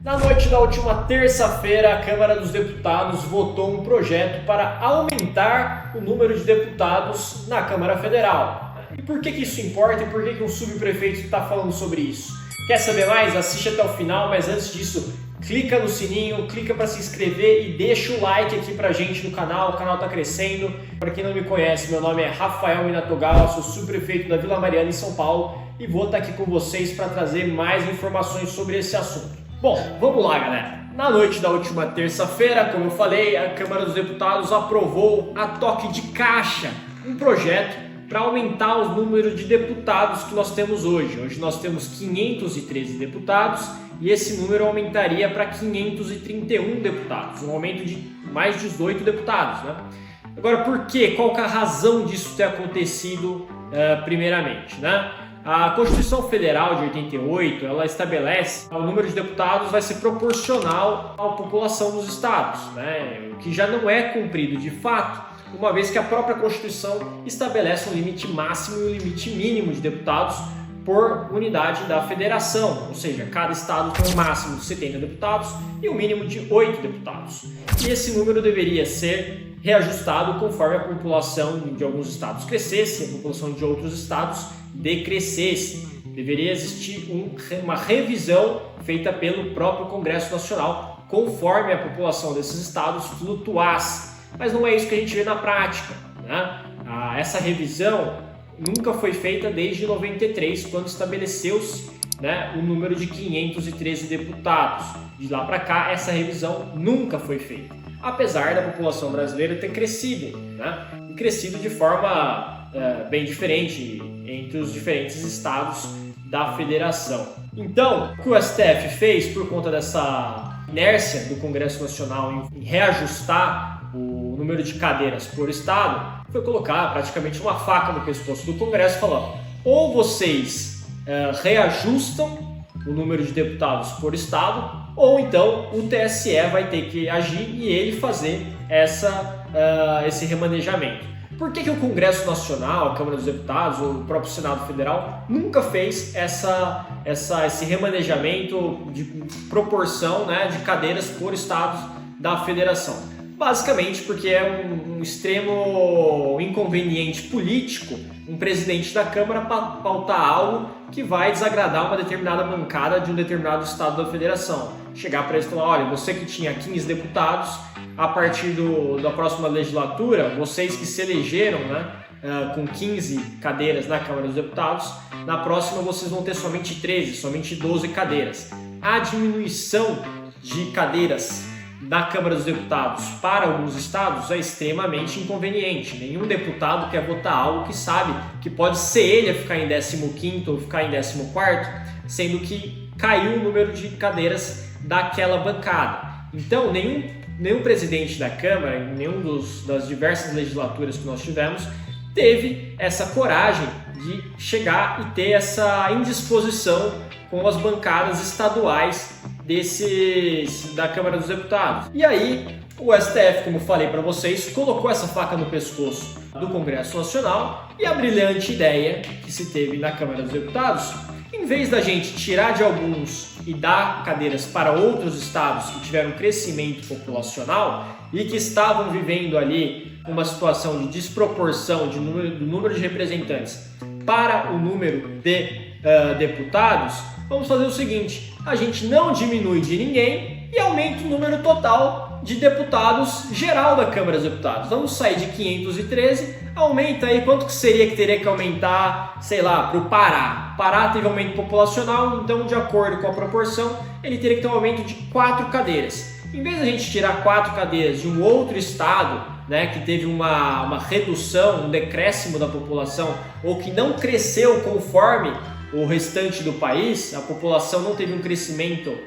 Na noite da última terça-feira, a Câmara dos Deputados votou um projeto para aumentar o número de deputados na Câmara Federal. E por que isso importa e por que um subprefeito está falando sobre isso? Quer saber mais? Assiste até o final, mas antes disso, clica no sininho, clica para se inscrever e deixa o like aqui pra gente no canal. O canal está crescendo. Para quem não me conhece, meu nome é Rafael Minatogawa, sou subprefeito da Vila Mariana em São Paulo e vou estar aqui com vocês para trazer mais informações sobre esse assunto. Bom, vamos lá, galera. Na noite da última terça-feira, como eu falei, a Câmara dos Deputados aprovou a toque de caixa um projeto para aumentar o número de deputados que nós temos hoje. Hoje nós temos 513 deputados e esse número aumentaria para 531 deputados, um aumento de mais de 18 deputados, né? Agora, por quê? Qual que é a razão disso ter acontecido primeiramente, né? A Constituição Federal de 88, ela estabelece que o número de deputados vai ser proporcional à população dos estados, né? O que já não é cumprido de fato, uma vez que a própria Constituição estabelece um limite máximo e um limite mínimo de deputados por unidade da federação, ou seja, cada estado tem um máximo de 70 deputados e um mínimo de 8 deputados. E esse número deveria ser reajustado conforme a população de alguns estados crescesse e a população de outros estados decrescesse. Deveria existir uma revisão feita pelo próprio Congresso Nacional conforme a população desses estados flutuasse. Mas não é isso que a gente vê na prática, né? Essa revisão nunca foi feita desde 93, quando estabeleceu-se, né, o número de 513 deputados. De lá para cá, essa revisão nunca foi feita, apesar da população brasileira ter crescido, né? E crescido de forma bem diferente entre os diferentes estados da federação. Então, o que o STF fez por conta dessa inércia do Congresso Nacional em reajustar o número de cadeiras por estado, foi colocar praticamente uma faca no pescoço do Congresso, falando: ou vocês reajustam o número de deputados por estado, ou então o TSE vai ter que agir e ele fazer esse remanejamento. Por que o Congresso Nacional, a Câmara dos Deputados, o próprio Senado Federal nunca fez esse remanejamento de proporção, né, de cadeiras por estados da federação? Basicamente porque é um extremo inconveniente político um presidente da Câmara pautar algo que vai desagradar uma determinada bancada de um determinado estado da federação. Chegar para eles e falar: olha, você que tinha 15 deputados, a partir da próxima legislatura, vocês que se elegeram, né, com 15 cadeiras na Câmara dos Deputados, na próxima vocês vão ter somente 13, somente 12 cadeiras. A diminuição de cadeiras da Câmara dos Deputados para alguns estados é extremamente inconveniente. Nenhum deputado quer votar algo que sabe que pode ser ele a ficar em 15º ou ficar em 14º, sendo que caiu o número de cadeiras daquela bancada. Então, nenhum presidente da Câmara, em das diversas legislaturas que nós tivemos, teve essa coragem de chegar e ter essa indisposição com as bancadas estaduais da Câmara dos Deputados. E aí, o STF, como falei para vocês, colocou essa faca no pescoço do Congresso Nacional e a brilhante ideia que se teve na Câmara dos Deputados, em vez da gente tirar de alguns e dar cadeiras para outros estados que tiveram crescimento populacional e que estavam vivendo ali uma situação de desproporção do número de representantes para o número de deputados, vamos fazer o seguinte: a gente não diminui de ninguém e aumenta o número total de deputados geral da Câmara dos Deputados. Vamos sair de 513, aumenta aí, quanto que seria que teria que aumentar, sei lá, para o Pará. O Pará teve aumento populacional, então de acordo com a proporção, ele teria que ter um aumento de 4 cadeiras. Em vez de a gente tirar 4 cadeiras de um outro estado, né, que teve uma redução, um decréscimo da população, ou que não cresceu conforme o restante do país, a população não teve um crescimento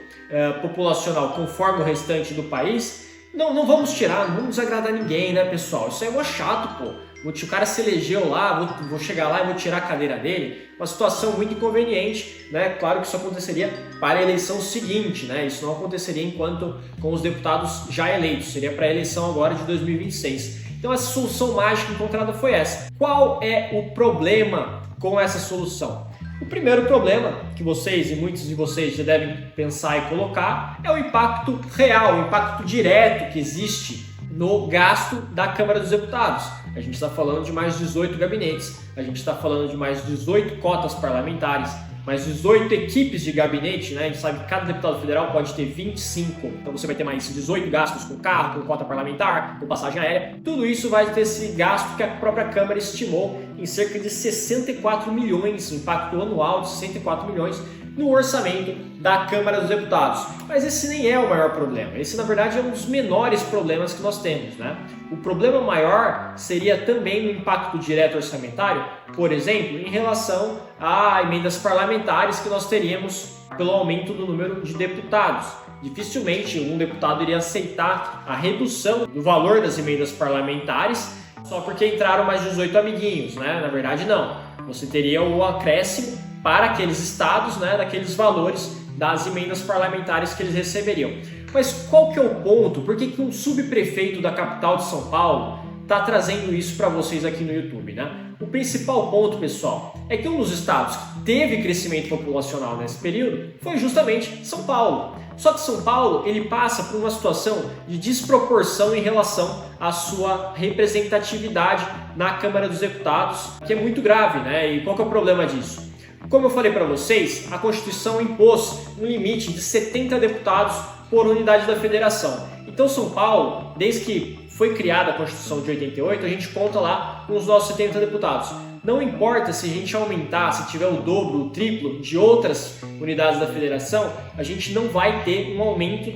populacional conforme o restante do país, não vamos tirar, não vamos desagradar ninguém, né, pessoal? Isso aí é mó chato, pô. O cara se elegeu lá, vou chegar lá e vou tirar a cadeira dele. Uma situação muito inconveniente, né? Claro que isso aconteceria para a eleição seguinte, né? Isso não aconteceria enquanto com os deputados já eleitos, seria para a eleição agora de 2026. Então essa solução mágica encontrada foi essa. Qual é o problema com essa solução? O primeiro problema que vocês e muitos de vocês já devem pensar e colocar é o impacto real, o impacto direto que existe no gasto da Câmara dos Deputados. A gente está falando de mais 18 gabinetes, a gente está falando de mais 18 cotas parlamentares, mais 18 equipes de gabinete, né? A gente sabe que cada deputado federal pode ter 25, então você vai ter mais 18 gastos com carro, com cota parlamentar, com passagem aérea. Tudo isso vai ter esse gasto que a própria Câmara estimou em cerca de 64 milhões, impacto anual de 64 milhões no orçamento da Câmara dos Deputados. Mas esse nem é o maior problema, esse na verdade é um dos menores problemas que nós temos, né? O problema maior seria também no impacto direto orçamentário, por exemplo, em relação a emendas parlamentares que nós teríamos pelo aumento do número de deputados. Dificilmente um deputado iria aceitar a redução do valor das emendas parlamentares só porque entraram mais 18 amiguinhos, né? Na verdade não, você teria o acréscimo para aqueles estados, né, daqueles valores das emendas parlamentares que eles receberiam. Mas qual que é o ponto? Por que um subprefeito da capital de São Paulo está trazendo isso para vocês aqui no YouTube, né? O principal ponto, pessoal, é que um dos estados que teve crescimento populacional nesse período foi justamente São Paulo. Só que São Paulo ele passa por uma situação de desproporção em relação à sua representatividade na Câmara dos Deputados, que é muito grave, né? E qual que é o problema disso? Como eu falei para vocês, a Constituição impôs um limite de 70 deputados por unidade da federação. Então São Paulo, desde que foi criada a Constituição de 88, a gente conta lá com os nossos 70 deputados. Não importa se a gente aumentar, se tiver o dobro, o triplo de outras unidades da federação, a gente não vai ter um aumento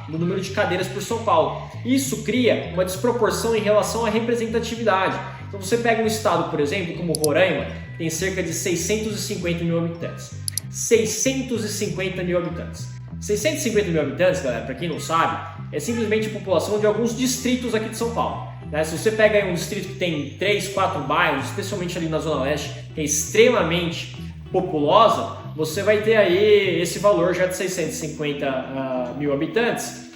do número de cadeiras por São Paulo. Isso cria uma desproporção em relação à representatividade. Então você pega um estado, por exemplo, como Roraima, que tem cerca de 650 mil habitantes. 650 mil habitantes. 650 mil habitantes, galera, para quem não sabe, é simplesmente a população de alguns distritos aqui de São Paulo. Né? Se você pega aí um distrito que tem 3, 4 bairros, especialmente ali na Zona Leste, que é extremamente populosa, você vai ter aí esse valor já de 650 mil habitantes.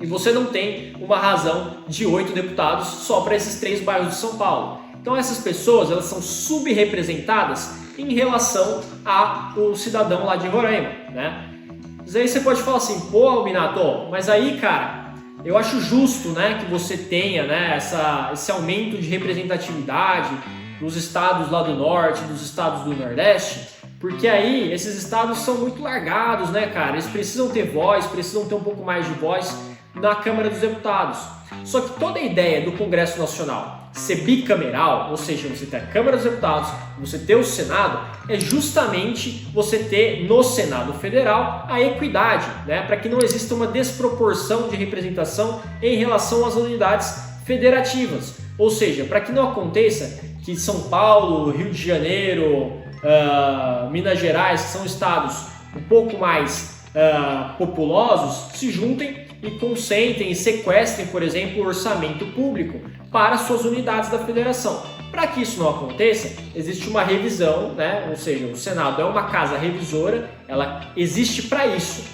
E você não tem uma razão de 8 deputados só para esses 3 bairros de São Paulo. Então essas pessoas elas são subrepresentadas em relação ao cidadão lá de Roraima, né? Mas aí você pode falar assim, pô, Minato, mas aí, cara, eu acho justo, né, que você tenha, né, esse aumento de representatividade dos estados lá do Norte, dos estados do Nordeste, porque aí esses estados são muito largados, né, cara? Eles precisam ter voz, precisam ter um pouco mais de voz na Câmara dos Deputados. Só que toda a ideia do Congresso Nacional ser bicameral, ou seja, você ter a Câmara dos Deputados, você ter o Senado, é justamente você ter no Senado Federal a equidade, né? Para que não exista uma desproporção de representação em relação às unidades federativas. Ou seja, para que não aconteça que São Paulo, Rio de Janeiro, Minas Gerais, que são estados um pouco mais populosos, se juntem e concentrem e sequestrem, por exemplo, o orçamento público para suas unidades da federação. Para que isso não aconteça, existe uma revisão, né? Ou seja, o Senado é uma casa revisora, ela existe para isso.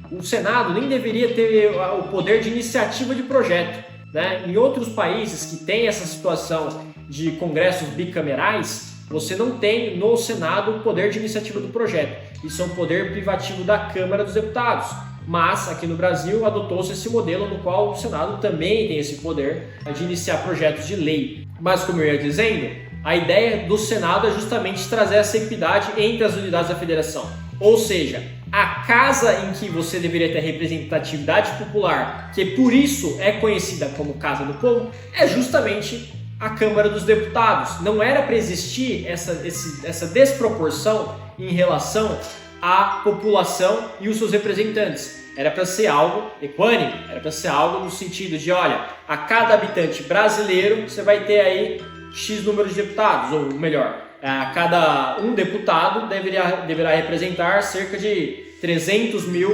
O Senado nem deveria ter o poder de iniciativa de projeto, né? Em outros países que têm essa situação de congressos bicamerais, você não tem no Senado o poder de iniciativa do projeto. Isso é um poder privativo da Câmara dos Deputados. Mas aqui no Brasil adotou-se esse modelo no qual o Senado também tem esse poder de iniciar projetos de lei. Mas como eu ia dizendo, a ideia do Senado é justamente trazer essa equidade entre as unidades da federação. Ou seja, a casa em que você deveria ter representatividade popular, que por isso é conhecida como Casa do Povo, é justamente a Câmara dos Deputados. Não era para existir essa desproporção em relação à população e os seus representantes. Era para ser algo equânime, era para ser algo no sentido de, olha, a cada habitante brasileiro você vai ter aí X número de deputados, ou melhor, a cada um deputado deverá representar cerca de 300 mil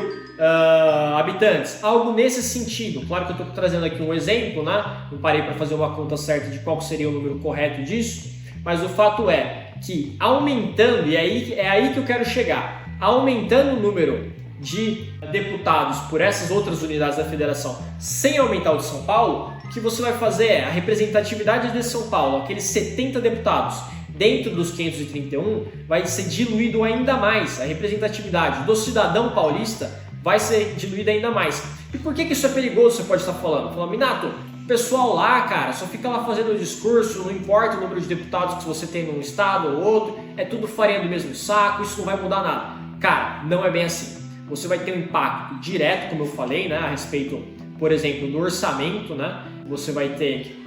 habitantes. Algo nesse sentido. Claro que eu estou trazendo aqui um exemplo, né? Não parei para fazer uma conta certa de qual seria o número correto disso, mas o fato é que aumentando, e é aí que eu quero chegar, aumentando o número de deputados por essas outras unidades da federação sem aumentar o de São Paulo, o que você vai fazer é a representatividade de São Paulo, aqueles 70 deputados, dentro dos 531 vai ser diluído ainda mais, a representatividade do cidadão paulista vai ser diluída ainda mais. E por que isso é perigoso, você pode estar falando? Falando, Minato, o pessoal lá, cara, só fica lá fazendo o discurso, não importa o número de deputados que você tem num estado ou outro, é tudo farinha do mesmo saco, isso não vai mudar nada. Cara, não é bem assim. Você vai ter um impacto direto, como eu falei, né, a respeito, por exemplo, do orçamento, né? Você vai ter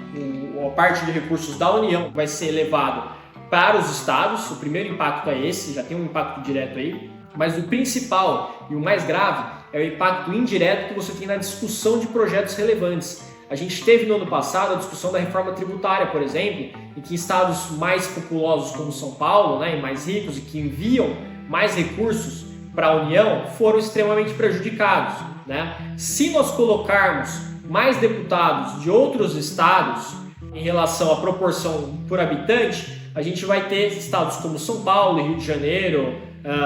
a parte de recursos da União vai ser elevado para os estados, o primeiro impacto é esse, já tem um impacto direto aí, mas o principal e o mais grave é o impacto indireto que você tem na discussão de projetos relevantes. A gente teve no ano passado a discussão da reforma tributária, por exemplo, em que estados mais populosos como São Paulo, né, e mais ricos e que enviam mais recursos para a União foram extremamente prejudicados, né? Se nós colocarmos mais deputados de outros estados em relação à proporção por habitante, a gente vai ter estados como São Paulo, Rio de Janeiro,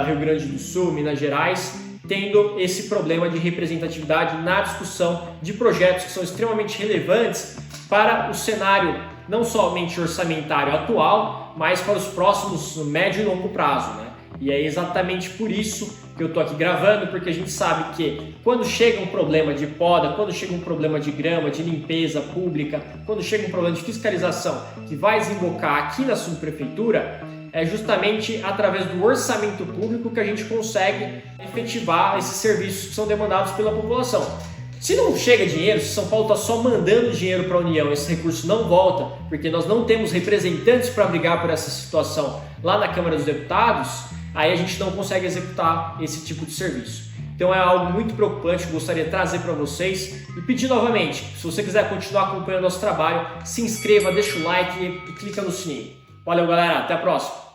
Rio Grande do Sul, Minas Gerais, tendo esse problema de representatividade na discussão de projetos que são extremamente relevantes para o cenário não somente orçamentário atual, mas para os próximos médio e longo prazo, né? E é exatamente por isso que eu estou aqui gravando, porque a gente sabe que quando chega um problema de poda, quando chega um problema de grama, de limpeza pública, quando chega um problema de fiscalização que vai desembocar aqui na subprefeitura, é justamente através do orçamento público que a gente consegue efetivar esses serviços que são demandados pela população. Se não chega dinheiro, se São Paulo está só mandando dinheiro para a União, esse recurso não volta, porque nós não temos representantes para brigar por essa situação lá na Câmara dos Deputados, aí a gente não consegue executar esse tipo de serviço. Então é algo muito preocupante que eu gostaria de trazer para vocês e pedir novamente, se você quiser continuar acompanhando nosso trabalho, se inscreva, deixa o like e clica no sininho. Valeu, galera, até a próxima!